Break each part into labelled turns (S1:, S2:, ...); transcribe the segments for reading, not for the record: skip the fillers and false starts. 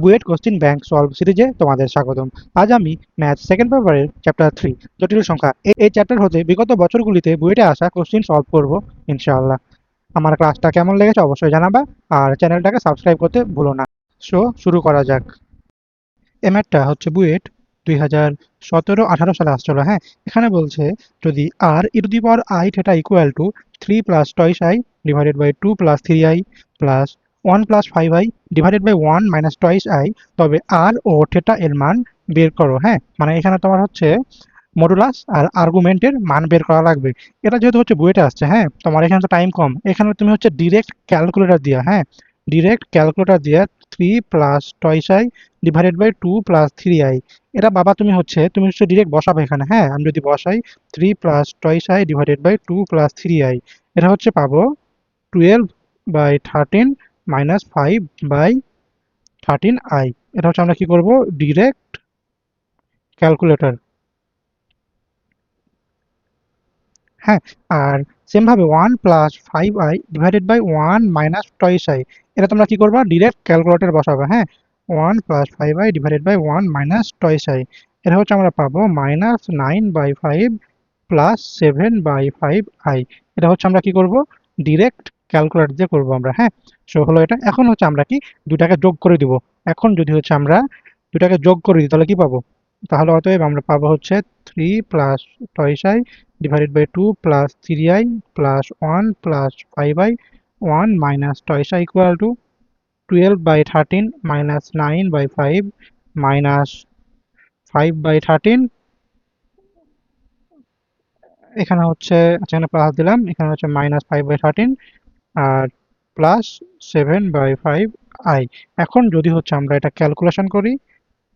S1: BUET question bank solve সিরিজে তোমাদের স্বাগতম। আজ আমি ম্যাথ সেকেন্ড পেপারের চ্যাপ্টার 3 জটিল সংখ্যা এই চ্যাপ্টার হতে বিগত বছরগুলিতে বুয়েটে আসা কোশ্চেন সলভ করব ইনশাআল্লাহ। আমার ক্লাসটা কেমন লেগেছে অবশ্যই জানাবা, আর চ্যানেলটাকে সাবস্ক্রাইব করতে ভুলো না। সো শুরু করা যাক। এই ম্যাথটা হচ্ছে বুয়েট 2017-18 সালে আসছিল। হ্যাঁ, এখানে বলছে যদি r e to the power i theta equal to 3 plus twice i divided by 2 plus 3i plus 1 plus 5i divided by 1 minus twice i, তবে আর ও থিটা এর মান বের করো। হ্যাঁ, মানে এখানে তোমার হচ্ছে মডুলাস আর আর্গুমেন্টের মান বের করা লাগবে। এটা যেহেতু হচ্ছে বুয়েটে আসছে, হ্যাঁ, তোমার এখানে তো টাইম কম, এখানে তুমি হচ্ছে ডিরেক্ট ক্যালকুলেটর দিয়া, হ্যাঁ, ডিরেক্ট ক্যালকুলেটর দিয়া 3 plus twice i divided by 2 plus 3i, এটা বাবা তুমি হচ্ছে ডিরেক্ট বসাবে এখানে। হ্যাঁ, আমি যদি বসাই 3 plus twice i divided by 2 plus 3i, এটা হচ্ছে পাবো 12 বাই 13 মাইনাস 5 বাই 13i। এটা হচ্ছে আমরা কি করব, ডিরেক্ট ক্যালকুলেটর। হ্যাঁ, আর সেম ভাবে 1 plus 5i divided by 1 minus twice i, এটা তোমরা কি করবা, ডিরেক্ট ক্যালকুলেটর বসাবে। হ্যাঁ, 1 plus 5i divided by 1 minus twice i, এটা হচ্ছে আমরা পাবো minus 9 by 5 plus 7 by 5i। এটা হচ্ছে আমরা কি করব, ডিরেক্ট ক্যালকুলেটর দিয়ে করব আমরা। হ্যাঁ, সো হলো এটা। এখন হচ্ছে আমরা কি দুটাকে যোগ করে দিব। এখন যদি হচ্ছে আমরা দুটাকে যোগ করে দিই তাহলে কি পাবো, তাহলে অতএব আমরা পাবো হচ্ছে 3 plus twice I divided by 2 plus 3i plus 1 plus 5i 1 minus twice i equal to 12 by 13 minus 9 by 5 minus 5 by 13। এখানে হচ্ছে, আচ্ছা এখানে প্লাস দিলাম, এখানে হচ্ছে মাইনাস 5 by 13 আর প্লাস 7 by 5i। এখন যদি হচ্ছে আমরা এটা ক্যালকুলেশন করি,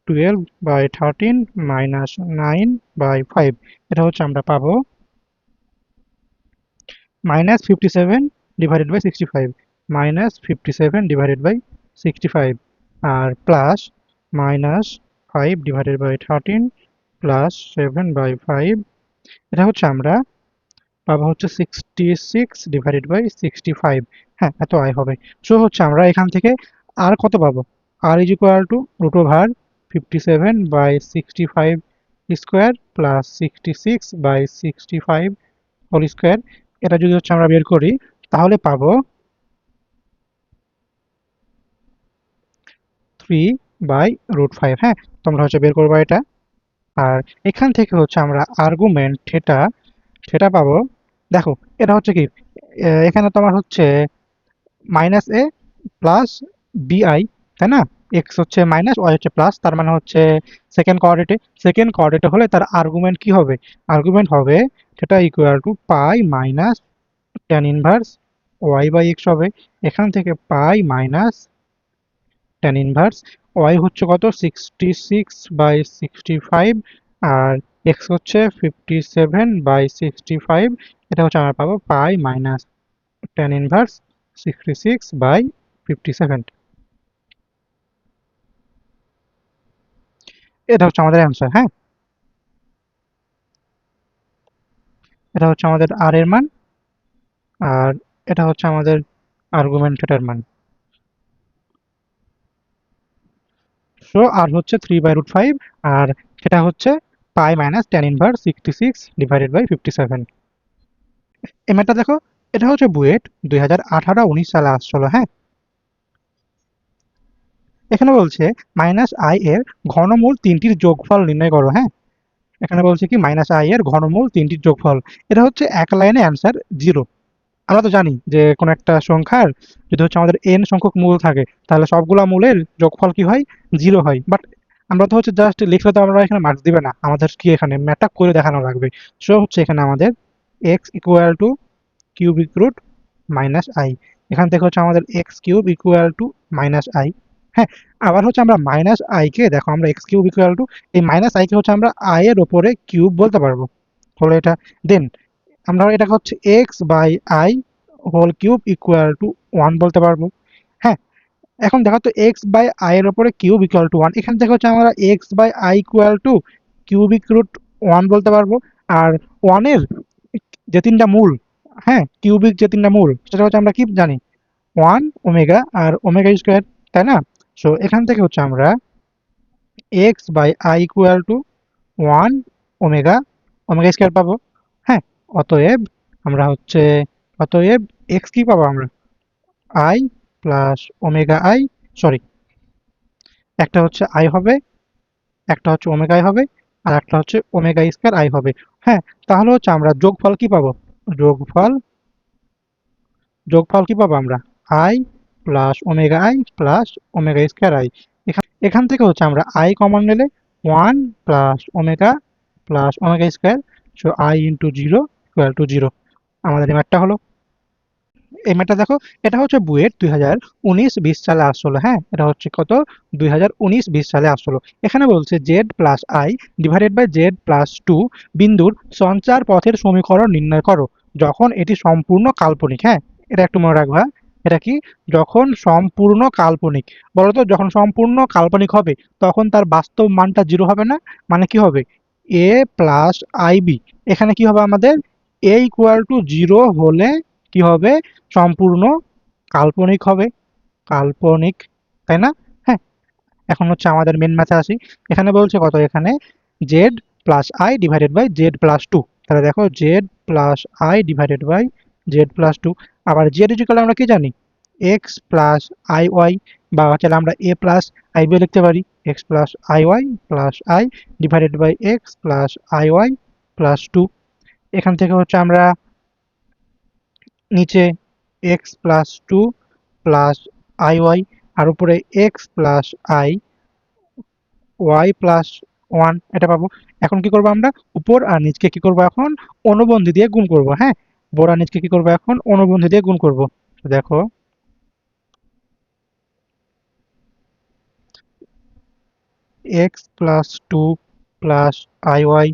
S1: 12 by 13 minus 9 by 5, এটা হচ্ছে আমরা পাবো minus 57 divided by 65, minus 57 divided by 65 আর plus minus 5 divided by 13 plus 7 by 5, এটা হচ্ছে আমরা পাবো হচ্ছে 66 divided by 65। হ্যাঁ, এত আয় হবে। সো হচ্ছে আমরা এখান থেকে আর কত পাবো, r is equal to root over 57 by 65 square plus 66 by 65 whole square. এটা যদি হচ্ছে আমরা বের করি তাহলে পাবো 3 বাই রুট 5। হ্যাঁ, তোমরা হচ্ছে বের করবা এটা। আর এখান থেকে হচ্ছে আমরা আর্গুমেন্ট থিটা থিটা পাবো। দেখো, এটা হচ্ছে কি, এখানে তোমার হচ্ছে মাইনাস এ প্লাস বিআই, তাই না? এক্স হচ্ছে মাইনাস, ওয়াই হচ্ছে প্লাস, তার মানে হচ্ছে সেকেন্ড কোঅর্ডিনেটে হলে তার আর্গুমেন্ট কি হবে, আর্গুমেন্ট হবে theta equal to pi minus tan inverse y by x হবে। এখান থেকে pi minus tan inverse y হচ্ছে কত, 66 বাই 65 আর এক্স হচ্ছে 57 বাই 65, এটা হচ্ছে আমরা পাবো পাই মাইনাস ট্যান ইনভার্স 66 বাই 57। এটা হচ্ছে আমাদের অ্যান্সার। হ্যাঁ, এটা হচ্ছে আমাদের আর এর মান, আর এটা হচ্ছে আমাদের আর্গুমেন্টের মান। সো আর হচ্ছে 3/√5 আর সেটা হচ্ছে pi minus tan inverse 66 divided by 57। এই ম্যাথটা দেখো, এটা হচ্ছে বুয়েট 2018-19 সালে আসছিল। হ্যাঁ, এখানে বলছে মাইনাস আই এর ঘনমূল তিনটির যোগফল নির্ণয় করো। হ্যাঁ, এখানে বলছে কি মাইনাস আই এর ঘনমূল তিনটির যোগফল, এটা হচ্ছে এক লাইনে অ্যান্সার 0। আমরা তো জানি যে কোনো একটা সংখ্যার যদি হচ্ছে আমাদের n সংখ্যক মূল থাকে তাহলে সবগুলা মূলের যোগফল কি হয়, 0 হয়। বাট আমরা তো হচ্ছে জাস্ট লিখলে তো আমরা এখানে মার্কস দিবে না, আমাদের কি এখানে ম্যাথটা করে দেখানো লাগবে। সো হচ্ছে এখানে আমাদের x equal to cubic root minus i, এখান থেকে হচ্ছে আমাদের x cube equal to minus i. হ্যাঁ, আবার হচ্ছে আমরা মাইনাস আই কে, দেখো আমরা এক্স কিউব ইকুয়াল টু এই মাইনাস আই কে হচ্ছে আমরা আই এর ওপরে কিউব বলতে পারবো, হলো এটা। দেন আমরা এটাকে হচ্ছে x by i whole cube equal to 1 বলতে পারবো। হ্যাঁ, এখন দেখো তো এক্স বাই আই এর উপরে কিউব ইকুয়াল টু 1, এখান থেকে হচ্ছে আমরা x by i equal to cubic root 1 বলতে পারবো। আর 1 এর যে তিনটা মূল, হ্যাঁ, কিউবিক যে তিনটা মূল সেটা হচ্ছে আমরা কি জানি, 1 ওমেগা আর ওমেগা স্কোয়ার, তাই না? সো এখান থেকে হচ্ছে আমরা x by i equal to one omega omega square পাবো। হ্যাঁ, অতএব আমরা হচ্ছে অতএব এক্স কি পাবো আমরা, I plus omega I, sorry, একটা হচ্ছে আই হবে, একটা হচ্ছে ওমেগা আই হবে, আর একটা হচ্ছে ওমেগা স্কোয়ার আই হবে। হ্যাঁ, তাহলে হচ্ছে আমরা যোগফল কি পাবো, যোগফল যোগফল কি পাবো আমরা, I plus omega I plus omega square I. এখান থেকে হচ্ছে আমরা আই কমন নিলে one plus omega square, so I into zero equal to zero. আমাদের এই ম্যাথটা হলো। এই ম্যাথটা দেখো, এটা হচ্ছে বুয়েট 2019-20 সালে আসলো। হ্যাঁ, এটা হচ্ছে কত, 2019-20 সালে আসলো। এখানে বলছে z plus i divided by z plus two বিন্দুর সঞ্চার পথের সমীকরণ নির্ণয় করো যখন এটি সম্পূর্ণ কাল্পনিক। হ্যাঁ, এটা একটু মনে রাখবা। এটা কি, যখন সম্পূর্ণ কাল্পনিক। বলতো যখন সম্পূর্ণ কাল্পনিক হবে তখন তার বাস্তব মানটা জিরো হবে না, মানে কি হবে, এ প্লাস আই বি। এখানে কি হবে আমাদের, এ ইকুয়াল টু জিরো হলে কি হবে, সম্পূর্ণ কাল্পনিক হবে, কাল্পনিক, তাই না? হ্যাঁ, এখন হচ্ছে আমাদের মেন ম্যাথে আসি। এখানে বলছে কত, এখানে z plus i divided by z plus two. তাহলে দেখো z plus i divided by z plus two. আবার জেড ইজিক্যাল আমরা কি জানি, এক্স প্লাস আই ওয়াই, বা তাহলে আমরা এ প্লাস আই বি লিখতে পারি, x plus i y plus i divided by x plus i y plus two. এখান থেকে হচ্ছে আমরা নিচে x plus two plus i y, আর উপরে x plus i y plus one, এটা পাবো। এখন কি করবো আমরা, উপর আর নিচকে কি করবো এখন, অনুবন্ধী দিয়ে গুণ করবো। হ্যাঁ, উপর আর নিচকে কি করবো এখন, অনুবন্ধী দিয়ে গুণ করবো। তো দেখো x plus two plus i y,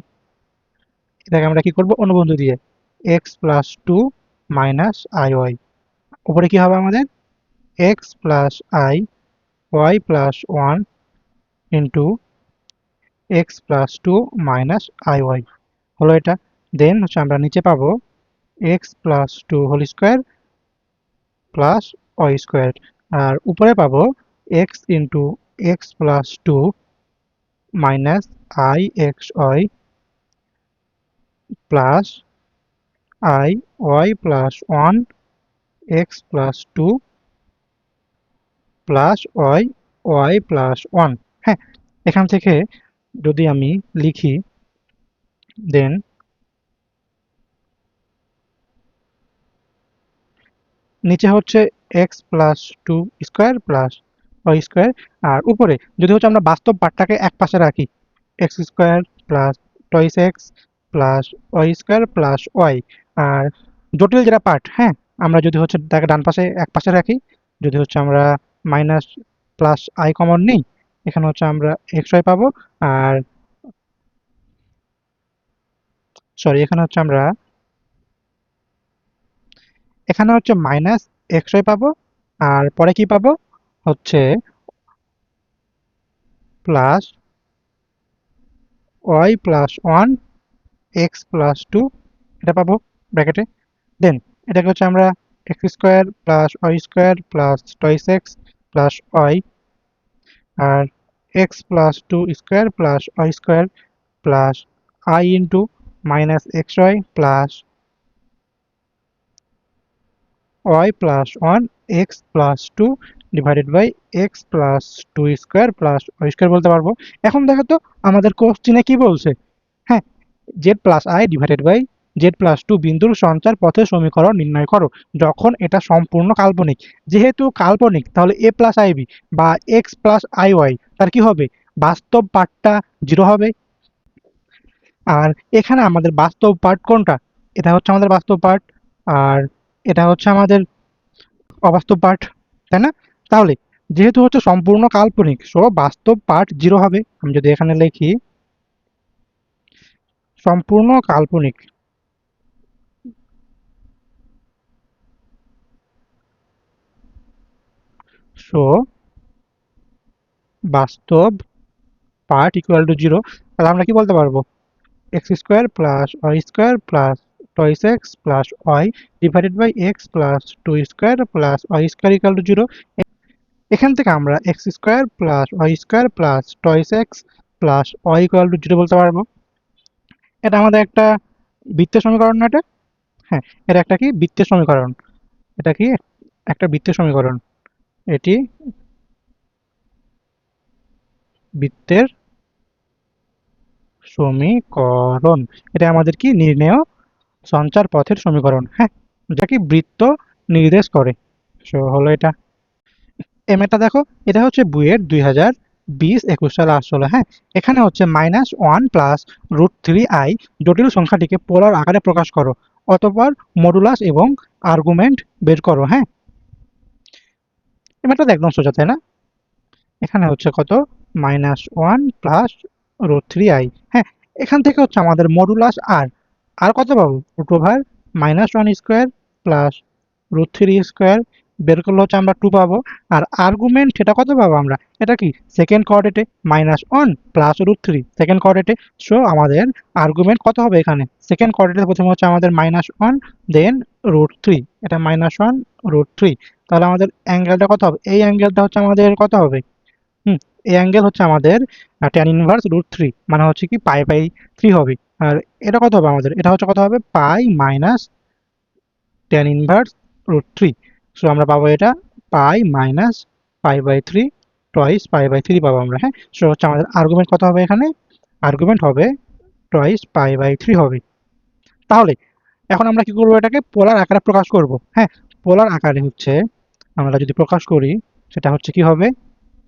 S1: এটাকে আমরা কি করবো, অনুবন্ধী দিয়ে x plus two minus i y. উপরে কি হবে আমাদের, x plus i y plus one into x plus two minus i y হলো এটা। দেন হচ্ছে আমরা নিচে পাবো x plus two whole square plus y square, আর উপরে পাবো x into x plus two minus i x y plus i y plus one x plus two plus y y plus one. হ্যাঁ, এখান থেকে যদি আমি লিখি, দেন নিচে হচ্ছে x plus two square plus y square, আর উপরে যদি হচ্ছে আমরা বাস্তব পার্টটাকে এক পাশে রাখি, x square plus twice x plus y square plus y, আর জটিল যেটা পার্ট, হ্যাঁ, আমরা যদি হচ্ছে তাকে ডান পাশে এক পাশে রাখি, যদি হচ্ছে আমরা মাইনাস প্লাস আই কমন নিই, এখানে হচ্ছে আমরা এক্স ওয়াই পাবো, আর সরি এখানে হচ্ছে আমরা এখানে হচ্ছে মাইনাস এক্স ওয়াই পাবো, আর পরে কি পাবো হচ্ছে plus y plus one x plus two, এটা পাবো ব্র্যাকেটে। দেন এটাকে হচ্ছে আমরা x square plus y square plus twice x plus y, আর x plus two square plus y square plus i into minus x y plus y plus one x plus two divided by x plus two square plus y square বলতে পারবো। এখন দেখো তো আমাদের কোশ্চিনে কি বলছে, হ্যাঁ, z plus i divided by z plus two বিন্দুর সঞ্চার পথের সমীকরণ নির্ণয় করো যখন এটা সম্পূর্ণ কাল্পনিক। যেহেতু কাল্পনিক তাহলে এ প্লাস আই বি বা এক্স প্লাস আই ওয়াই তার কি হবে, বাস্তব পার্টটা জিরো হবে। আর এখানে আমাদের বাস্তব পার্ট কোনটা, এটা হচ্ছে আমাদের বাস্তব পার্ট, আর এটা হচ্ছে আমাদের অবাস্তব পার্ট, তাই না? তাহলে যেহেতু হচ্ছে সম্পূর্ণ কাল্পনিক, সো বাস্তব পার্ট জিরো হবে। আমি যদি এখানে লিখি সম্পূর্ণ কাল্পনিক, সো বাস্তব পার্ট ইকুয়াল টু জিরো, তাহলে আমরা কি বলতে পারবো, x square plus y square plus twice x plus y divided by x plus two square plus y square equal to zero. এখান থেকে আমরা x square plus y square plus twice x plus y equal to zero বলতে পারবো। এটা আমাদের একটা বৃত্তের সমীকরণ না এটা? হ্যাঁ, এটা একটা কি বৃত্তের সমীকরণ। এটা কি একটা বৃত্তের সমীকরণ। এটি বৃত্তের সমীকরণ। এটা আমাদের কি নির্ণেয় সঞ্চার পথের সমীকরণ, হ্যাঁ, যা কি বৃত্ত নির্দেশ করে। সো হলো এটা। এমএটা দেখো, এটা হচ্ছে বুয়েট 2020-21 সালে আসলে, হ্যাঁ। এখানে হচ্ছে -1 প্লাস √3i জটিল সংখ্যাটিকে পোলার আকারে প্রকাশ করো, অতঃপর মডুলাস এবং আর্গুমেন্ট বের করো, হ্যাঁ। এমএটা তো একদম সোজা, তাই না? এখানে হচ্ছে কত, -1 প্লাস √3i, হ্যাঁ। এখান থেকে হচ্ছে আমাদের মডুলাস আর আর কত পাবো, √1 স্কোয়ার প্লাস √3 স্কোয়ার, বের করলে হচ্ছে আমরা 2 পাবো। আর আর্গুমেন্ট এটা কত পাবো আমরা, এটা কি সেকেন্ড কোঅর্ডিনেটে -1 প্লাস √3 সেকেন্ড কোঅর্ডিনেটে। সো আমাদের আর্গুমেন্ট কত হবে এখানে, সেকেন্ড কোঅর্ডিনেটে প্রথমে হচ্ছে আমাদের -1 দেন √3, এটা -1 √3। তাহলে আমাদের অ্যাঙ্গেলটা কত হবে, এই অ্যাঙ্গেলটা হচ্ছে আমাদের কত হবে, হুম, এই অ্যাঙ্গেল হচ্ছে আমাদের tan ইনভার্স √3, মানে হচ্ছে কি পাই/3 হবে। আর এটা কত হবে আমাদের, এটা হচ্ছে কত হবে, পাই মাইনাস tan ইনভার্স √3। সো আমরা পাবো এটা পাই মাইনাস পাই/3 টয়েস পাই/3 পাবো আমরা, হ্যাঁ। সো হচ্ছে আমাদের আর্গুমেন্ট কত হবে এখানে, আর্গুমেন্ট হবে টয়েস পাই/3 হবে। তাহলে এখন আমরা কি করবো, এটাকে পোলার আকারে প্রকাশ করব, হ্যাঁ। পোলার আকারে হচ্ছে আমরা যদি প্রকাশ করি, সেটা হচ্ছে কি হবে,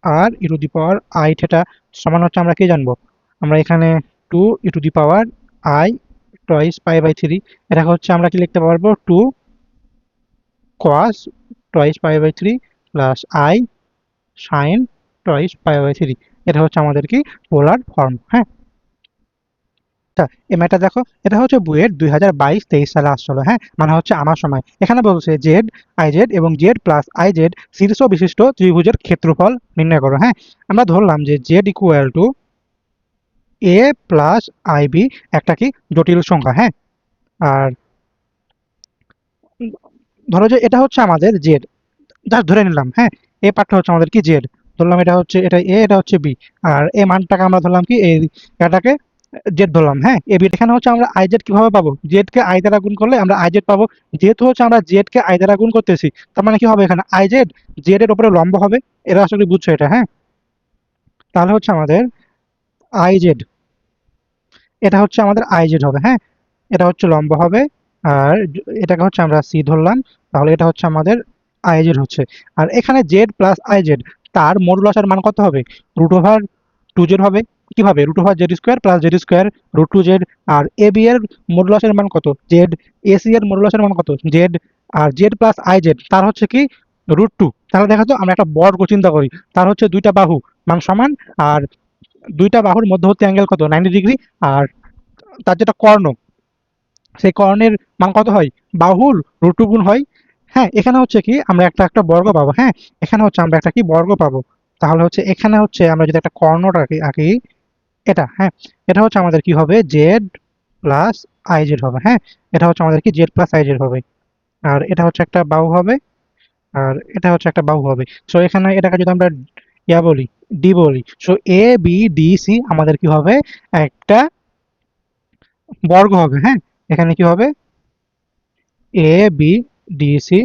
S1: r e to the power i theta সমান হচ্ছে আমরা কি জানবো, আমরা এখানে 2 e to the power i twice pi, এটা হচ্ছে আমরা কি লিখতে পারবো, 2 cos twice pi plus i sine twice pi. এটা হচ্ছে আমাদের কি পোলার ফর্ম, হ্যাঁ। আচ্ছা, এই ম্যাটটা দেখো, এটা হচ্ছে বুয়েট 2022-23 সালে আসছিল, হ্যাঁ, মানে হচ্ছে আমার সময়। এখানে বলছে জেড আই জেড এবং জেড প্লাস আই জেড শীর্ষ বিশিষ্ট ত্রিভুজের ক্ষেত্রফল নির্ণয় করো, হ্যাঁ। আমরা ধরলাম যে z equal to a plus i b, একটা কি জটিল সংখ্যা, হ্যাঁ। আর ধরো যে এটা হচ্ছে আমাদের জেড, জাস্ট ধরে নিলাম, হ্যাঁ। এ পার্টটা হচ্ছে আমাদের কি জেড, ধরলাম এটা হচ্ছে, এটা এ, এটা হচ্ছে বি। আর এ মানটাকে আমরা ধরলাম কি, এই এটাকে জেড ধরলাম, হ্যাঁ। এ বি, এখানে হচ্ছে আমরা আই জেড কিভাবে পাবো, জেড কে আই দ্বারা গুণ করলে আমরা আই জেড পাবো। যেহেতু হচ্ছে আমরা জেড কে আই দ্বারা গুণ করতেছি, তার মানে কি হবে, এখানে আই জেড জেড এর উপরে লম্ব হবে। এটা আসলে বুঝছো এটা, হ্যাঁ। তাহলে হচ্ছে আমাদের আই জেড, এটা হচ্ছে আমাদের আই জেড হবে, হ্যাঁ। এটা হচ্ছে লম্ব হবে। আর এটাকে হচ্ছে আমরা সি ধরলাম। তাহলে এটা হচ্ছে আমাদের আই জেড হচ্ছে। আর এখানে জেড প্লাস আই জেড, তার মডুলাসের মান কত হবে, √2z হবে। কিভাবে, √z² plus Z square √2z। R A B এর মডুলাসের মান কত, জেড। এসি এর মডুলাসের মান কত, জেড। আর জেড প্লাস আই জেড তার হচ্ছে কি √2। তাহলে দেখা তো আমরা একটা বর্গ চিন্তা করি, তার হচ্ছে দুইটা বাহু মান সমান। আর দুইটা বাহুর মধ্যবর্তী অ্যাঙ্গেল কত, 90 ডিগ্রি। আর তার যেটা কর্ণ, সেই কর্ণের মান কত হয়, বাহুর √2 গুণ হয়, হ্যাঁ। এখানে হচ্ছে কি আমরা একটা একটা বর্গ পাবো, হ্যাঁ। এখানে হচ্ছে আমরা একটা কি বর্গ পাবো। তাহলে হচ্ছে এখানে হচ্ছে আমরা যদি একটা কর্ণটা আঁকি আঁকি, এটা, হ্যাঁ। এটা হচ্ছে আমাদের কি হবে, জেড প্লাস আই জেড হবে, হ্যাঁ। এটা হচ্ছে আমাদের কি জেড প্লাস আই জেড হবে। আর এটা হচ্ছে একটা বাহু হবে। আর এটা হচ্ছে একটা বাহু হবে। সো এখানে এটাকে যদি আমরা ইয়া বলি, ডি বলি, so A B D C আমাদের কি হবে, একটা বর্গ হবে, হ্যাঁ। এখানে কি হবে, এ বি ডি সি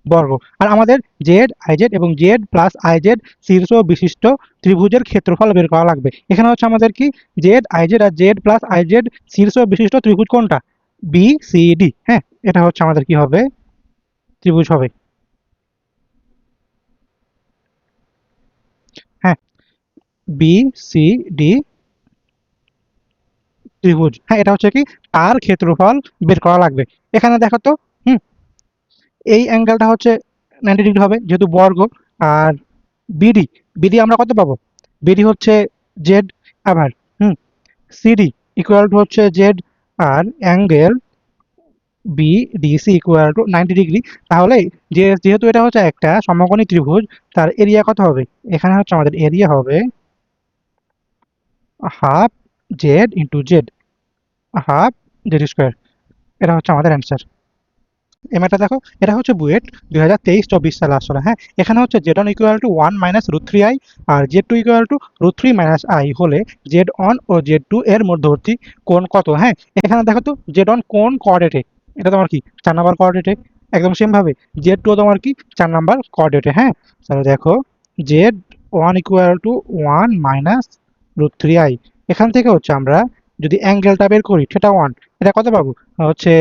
S1: বর্গ। আর আমাদের জেড আইজেড এবং জেড প্লাস আইজেড শীর্ষ বিশিষ্ট ত্রিভুজের ক্ষেত্রফল বের করা লাগবে। এখানে হচ্ছে আমাদের কি জেড আইজেড আর জেড প্লাস আইজেড শীর্ষ বিশিষ্ট ত্রিভুজ কোনটা, বি সি ডি, হ্যাঁ। এটা হচ্ছে আমাদের কি হবে, ত্রিভুজ হবে, হ্যাঁ। বি সি ডি ত্রিভুজ, হ্যাঁ। এটা হচ্ছে কি তার ক্ষেত্রফল বের করা লাগবে। এখানে দেখো তো, হুম, এই অ্যাঙ্গেলটা হচ্ছে 90 ডিগ্রি হবে যেহেতু বর্গ। আর বিডি, বিডি আমরা কত পাবো, বিডি হচ্ছে জেড। আবার হুম, সিডি ইকুয়াল টু হচ্ছে জেড। আর angle BDC equal to 90 degree. তাহলে যেহেতু এটা হচ্ছে একটা সমকোণী ত্রিভুজ, তার এরিয়া কত হবে, এখানে হচ্ছে আমাদের এরিয়া হবে half Z into Z, half Z square. এটা হচ্ছে আমাদের অ্যান্সার। এই ম্যাথটা দেখো, এটা হচ্ছে বুয়েট 2023-24 সালে আসলে। হ্যাঁ, এখানে হচ্ছে z one equal to 1 minus root three i আর z two equal to root three minus i হলে জেড অন ও জেড টু এর মধ্যবর্তী কোণ কত। হ্যাঁ, এখানে দেখো তো জেড অন কোন কোঅর্ডিনেটে, এটা তোমার কি 4 নাম্বার কোঅর্ডিনেটে, একদম সেম ভাবে জেড টু তোমার কি 4 নাম্বার কোঅর্ডিনেটে। হ্যাঁ, তাহলে দেখো z one equal to 1 minus root three i, এখান থেকে হচ্ছে আমরা যদি অ্যাঙ্গেলটা বের করি থিটা ওয়ান, এটা কত পাবো, হচ্ছে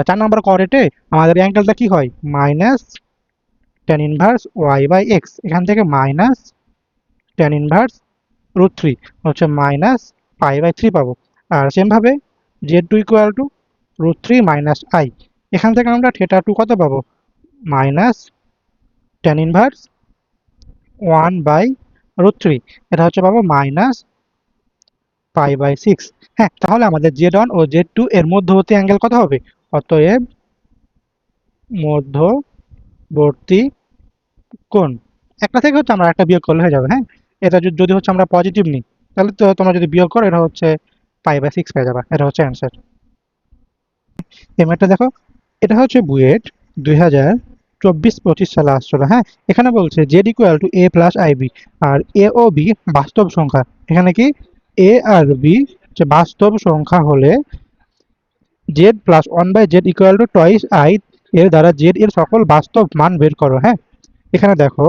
S1: 4 নাম্বার কোঅর্ডিনেটে আমাদের অ্যাঙ্গেলটা কি হয়, minus tan inverse y by x, এখান থেকে minus tan inverse root three হচ্ছে মাইনাস পাই বাই থ্রি পাবো। আর সেমভাবে z two equal to root three minus i, এখান থেকে আমরা থিটা টু কত পাবো, minus tan inverse one by root three, এটা হচ্ছে পাবো মাইনাস পাই বাই সিক্স। হ্যাঁ, তাহলে আমাদের জেড ওয়ান ও জেড টু এর মধ্যবর্তী অ্যাঙ্গেল কত হবে, অতএব মধ্যবর্তী কোণ, একটা থেকে হচ্ছে আমরা একটা বিয়োগ করলে হয়ে যাবে। হ্যাঁ, এটা যদি হচ্ছে আমরা পজিটিভ নিই, তাহলে তো তোমরা যদি বিয়োগ করো এটা হচ্ছে পাই বাই সিক্স পেয়ে যাবে, এটা হচ্ছে অ্যান্সার। এই ম্যাথটা দেখো, এটা হচ্ছে বুয়েট 2024-25 সালে আসছিল। হ্যাঁ, এখানে বলছে z equal to a plus i b, আর এ ও বি বাস্তব সংখ্যা। এখানে কি এ আর বি যে বাস্তব সংখ্যা হলে z plus one by z equal to twice i এর দ্বারা জেড এর সকল বাস্তব মান বের করো। হ্যাঁ, এখানে দেখো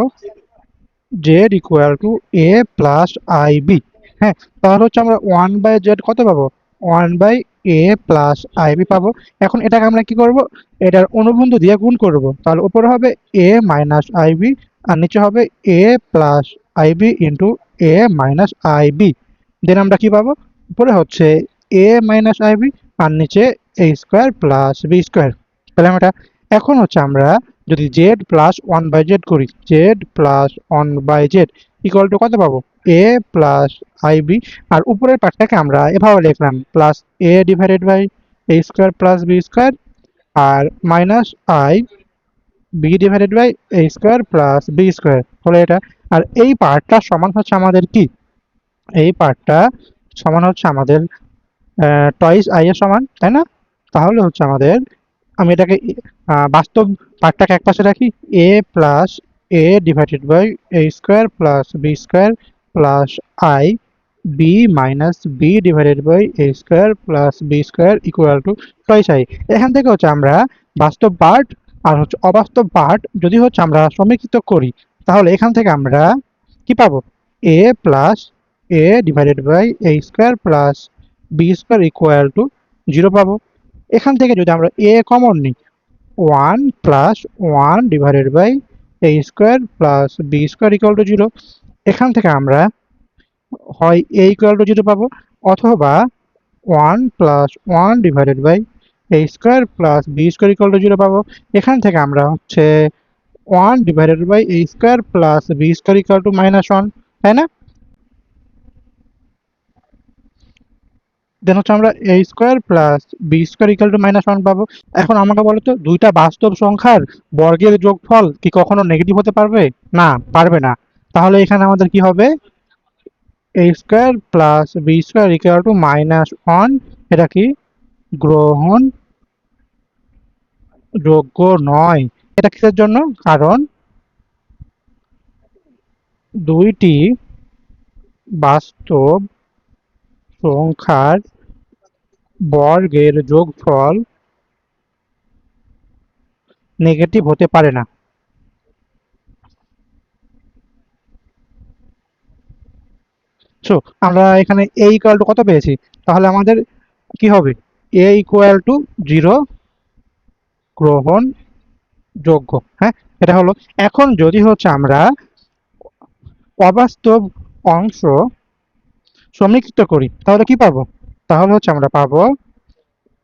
S1: z equal to a plus i b. হ্যাঁ, তাহলে হচ্ছে আমরা ওয়ান বাই জেড কত পাবো, one by a plus i b পাবো। এখন এটাকে আমরা কি করব, এটার অনুবন্ধ দিয়ে গুণ করব, তাহলে উপরে হবে এ মাইনাস আই বি আর নিচে হবে a plus i b into a minus i b. Then আমরা কি পাবো, উপরে হচ্ছে এ মাইনাস আই বি আর নিচে a square plus b square. তাহলে আমরা এখন হচ্ছে আমরা যদি z plus one by z করি, z plus one by z equal to কত পাবো, এ প্লাস আই বি, আর উপরের পার্টটাকে আমরা এভাবে লিখলাম plus a divided by a square plus b square আর minus i b divided by a square plus b square হলো এটা। আর এই পার্টটা সমান হচ্ছে আমাদের কি, এই পার্টটা সমান হচ্ছে আমাদের টয়েস আই এর সমান, তাই না? তাহলে হচ্ছে আমাদের, আমি এটাকে বাস্তব পার্টটাকে একপাশে রাখি, a plus a divided by a square plus b square plus i b minus b divided by a square plus b square equal to twice i. এখান থেকে হচ্ছে আমরা বাস্তব পার্ট আর হচ্ছে অবাস্তব পার্ট যদি হচ্ছে আমরা সমীকৃত করি, তাহলে এখান থেকে আমরা কি পাবো, a plus a divided by a square plus b square equal to zero পাবো। এখান থেকে যদি আমরা এ কমন নিই, one plus one divided by a square plus b square equal to zero. এখান থেকে আমরা হয় এ ইকুয়াল টু জিরো পাবো, অথবা one plus one divided by a square plus b square equal to zero পাবো। এখান থেকে আমরা হচ্ছে one divided by a square plus b square equal to minus one, তাই না? দেন হচ্ছে আমরা a square plus b square equal to minus one পাবো। এখন আমাকে বলো তো, দুইটা বাস্তব সংখ্যার বর্গের যোগফল কি কখনো নেগেটিভ হতে পারবে? না, পারবে না। তাহলে এখানে আমাদের কি হবে, a square plus b square equal to minus one, এটা কি গ্রহণযোগ্য নয়। এটা কিসের জন্য, কারণ দুইটি বাস্তব সংখ্যার বর্গের যোগফল নেগেটিভ হতে পারে না। সো আমরা এখানে এ ইকুয়াল টু কত পেয়েছি, তাহলে আমাদের কি হবে, এ ইকুয়াল টু জিরো গ্রহণযোগ্য। হ্যাঁ, এটা হলো। এখন যদি হচ্ছে আমরা অবাস্তব অংশ সমীকৃত করি, তাহলে কি পাবো, তাহলে হচ্ছে আমরা পাবো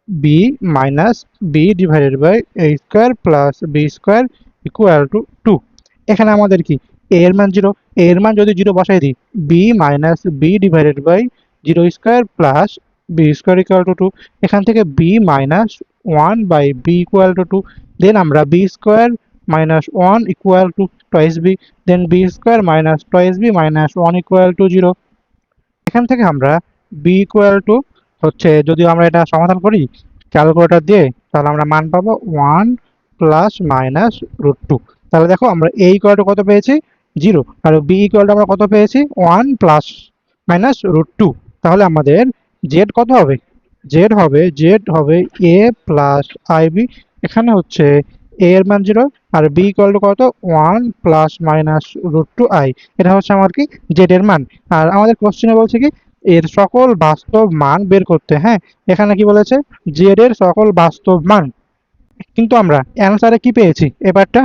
S1: b minus b divided by a square plus b square equal to two. এখানে আমাদের কি, এ এর মান জিরো, এ এর মান যদি জিরো বসাই দিই, b minus b divided by zero square plus b square equal to two. এখান থেকে b minus one by b equal to two. Then আমরা b square minus one equal to twice b, then b square minus twice b minus one equal to zero. এখান থেকে আমরা B equal to হচ্ছে, যদি আমরা এটা সমাধান করি ক্যালকুলেটর দিয়ে, তাহলে আমরা মান পাবো one plus minus root two. তাহলে দেখো আমরা এ ইকুয়াল টু কত পেয়েছি, 0, আর বি ইকুয়াল টু আমরা কত পেয়েছি, 1 প্লাস মাইনাস রুট টু। তাহলে আমাদের জেড কত হবে, জেড হবে এ প্লাস আইবি। এখানে হচ্ছে এ এর মান 0 আর বি ইকুয়াল টু কত, 1 plus minus root two i. এটা হচ্ছে আমার কি জেড এর মান। আর আমাদের কোশ্চেনে বলছে কি এর সকল বাস্তব মান বের করতে। হ্যাঁ, এখানে কি বলেছে, জেড এর সকল বাস্তব মান। কিন্তু আমরা অ্যান্সারে কি পেয়েছি, এবারটা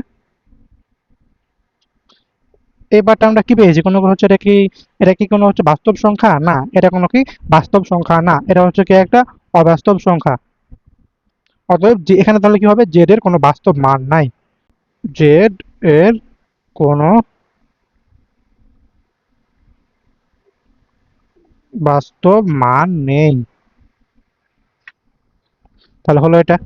S1: আমরা কি পেয়েছি, কোনো হচ্ছে এটা কি কোনো হচ্ছে বাস্তব সংখ্যা না, এটা কোনো কি বাস্তব সংখ্যা না, এটা হচ্ছে কি একটা অবাস্তব সংখ্যা। অতএব যে এখানে তাহলে কি হবে, জেড এর কোনো বাস্তব মান নাই, জেড এর কোনো বাস্তব মান নেই। তাহলে হলো এটা।